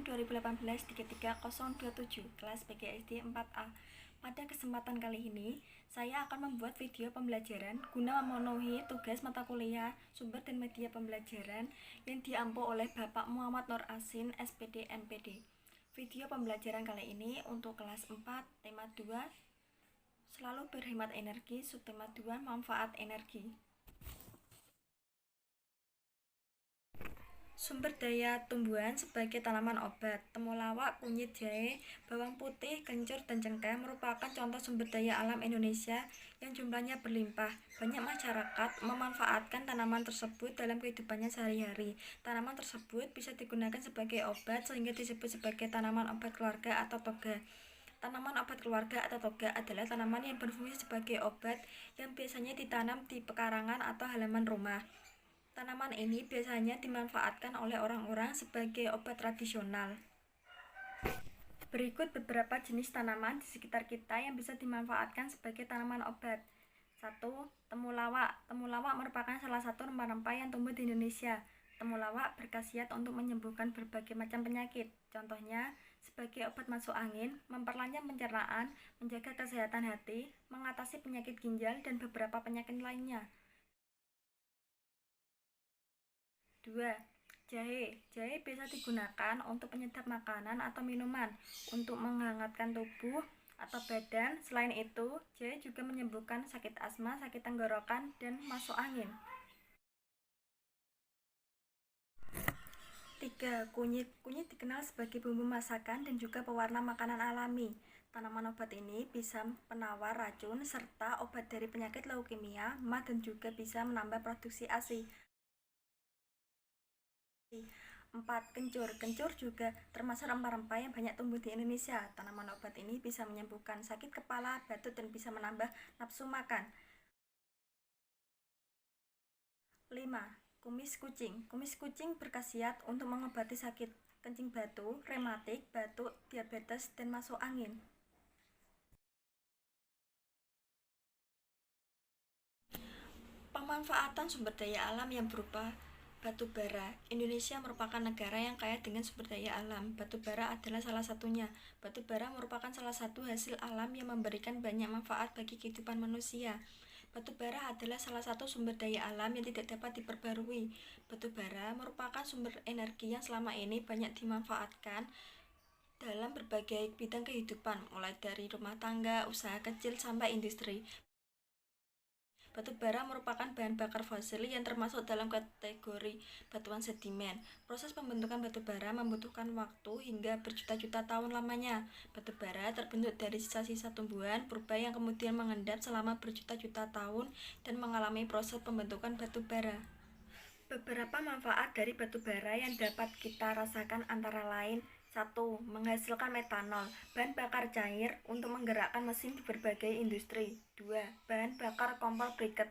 2018-33027 kelas PGSD 4A. Pada kesempatan kali ini, saya akan membuat video pembelajaran guna memenuhi tugas mata kuliah sumber dan media pembelajaran yang diampu oleh Bapak Muhammad Nur Asin, SPD MPD. Video pembelajaran kali ini untuk kelas 4, tema 2, selalu berhemat energi, subtema 2, manfaat energi. Sumber daya tumbuhan sebagai tanaman obat. Temulawak, kunyit jahe, bawang putih, kencur, dan cengkeh merupakan contoh sumber daya alam Indonesia yang jumlahnya berlimpah. Banyak masyarakat memanfaatkan tanaman tersebut dalam kehidupannya sehari-hari. Tanaman tersebut bisa digunakan sebagai obat sehingga disebut sebagai tanaman obat keluarga atau toga. Tanaman obat keluarga atau toga adalah tanaman yang berfungsi sebagai obat yang biasanya ditanam di pekarangan atau halaman rumah. Tanaman ini biasanya dimanfaatkan oleh orang-orang sebagai obat tradisional. Berikut beberapa jenis tanaman di sekitar kita yang bisa dimanfaatkan sebagai tanaman obat. 1. Temulawak. Temulawak merupakan salah satu rempah-rempah yang tumbuh di Indonesia. Temulawak berkhasiat untuk menyembuhkan berbagai macam penyakit. Contohnya, sebagai obat masuk angin, memperlancar pencernaan, menjaga kesehatan hati, mengatasi penyakit ginjal, dan beberapa penyakit lainnya. 2. Jahe. Jahe bisa digunakan untuk penyedap makanan atau minuman, untuk menghangatkan tubuh atau badan. Selain itu, jahe juga menyembuhkan sakit asma, sakit tenggorokan, dan masuk angin. 3. Kunyit. Kunyit dikenal sebagai bumbu masakan dan juga pewarna makanan alami. Tanaman obat ini bisa penawar racun serta obat dari penyakit leukemia, MA, dan juga bisa menambah produksi ASI. 4. Kencur. Kencur juga termasuk rempah-rempah yang banyak tumbuh di Indonesia. Tanaman obat ini bisa menyembuhkan sakit kepala, batuk, dan bisa menambah nafsu makan. 5. Kumis kucing. Kumis kucing berkhasiat untuk mengobati sakit kencing batu, rematik, batuk, diabetes, dan masuk angin. Pemanfaatan sumber daya alam yang berupa batu bara. Indonesia merupakan negara yang kaya dengan sumber daya alam. Batu bara adalah salah satunya. Batu bara merupakan salah satu hasil alam yang memberikan banyak manfaat bagi kehidupan manusia. Batu bara adalah salah satu sumber daya alam yang tidak dapat diperbarui. Batu bara merupakan sumber energi yang selama ini banyak dimanfaatkan dalam berbagai bidang kehidupan, mulai dari rumah tangga, usaha kecil, sampai industri. Batu bara merupakan bahan bakar fosil yang termasuk dalam kategori batuan sedimen. Proses pembentukan batu bara membutuhkan waktu hingga berjuta-juta tahun lamanya. Batu bara terbentuk dari sisa-sisa tumbuhan purba yang kemudian mengendap selama berjuta-juta tahun dan mengalami proses pembentukan batu bara. Beberapa manfaat dari batu bara yang dapat kita rasakan antara lain: 1. Menghasilkan metanol, bahan bakar cair untuk menggerakkan mesin di berbagai industri. 2. Bahan bakar kompor briket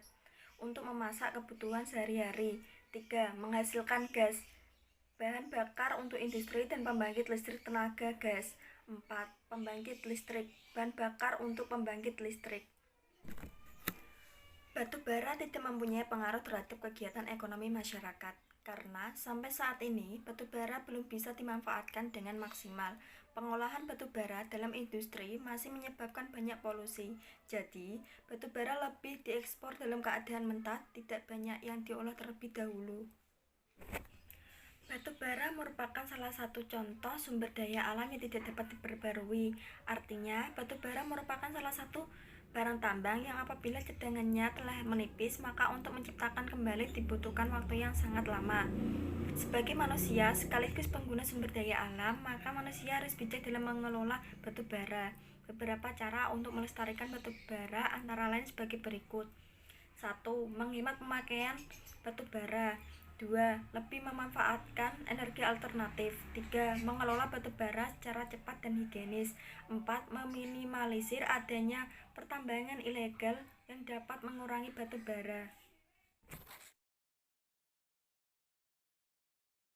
untuk memasak kebutuhan sehari-hari. 3. Menghasilkan gas, bahan bakar untuk industri dan pembangkit listrik tenaga gas. 4. Pembangkit listrik, bahan bakar untuk pembangkit listrik. Batu bara tidak mempunyai pengaruh terhadap kegiatan ekonomi masyarakat, karena sampai saat ini batu bara belum bisa dimanfaatkan dengan maksimal. Pengolahan batu bara dalam industri masih menyebabkan banyak polusi. Jadi, batu bara lebih diekspor dalam keadaan mentah, tidak banyak yang diolah terlebih dahulu. Batu bara merupakan salah satu contoh sumber daya alam yang tidak dapat diperbarui. Artinya, batu bara merupakan salah satu barang tambang yang apabila cadangannya telah menipis, maka untuk menciptakan kembali dibutuhkan waktu yang sangat lama. Sebagai manusia sekaligus pengguna sumber daya alam, maka manusia harus bijak dalam mengelola batu bara. Beberapa cara untuk melestarikan batu bara antara lain sebagai berikut. 1. Menghemat pemakaian batu bara. 2. Lebih memanfaatkan energi alternatif. 3. Mengelola batu bara secara cepat dan higienis. 4. Meminimalisir adanya pertambangan ilegal yang dapat mengurangi batu bara.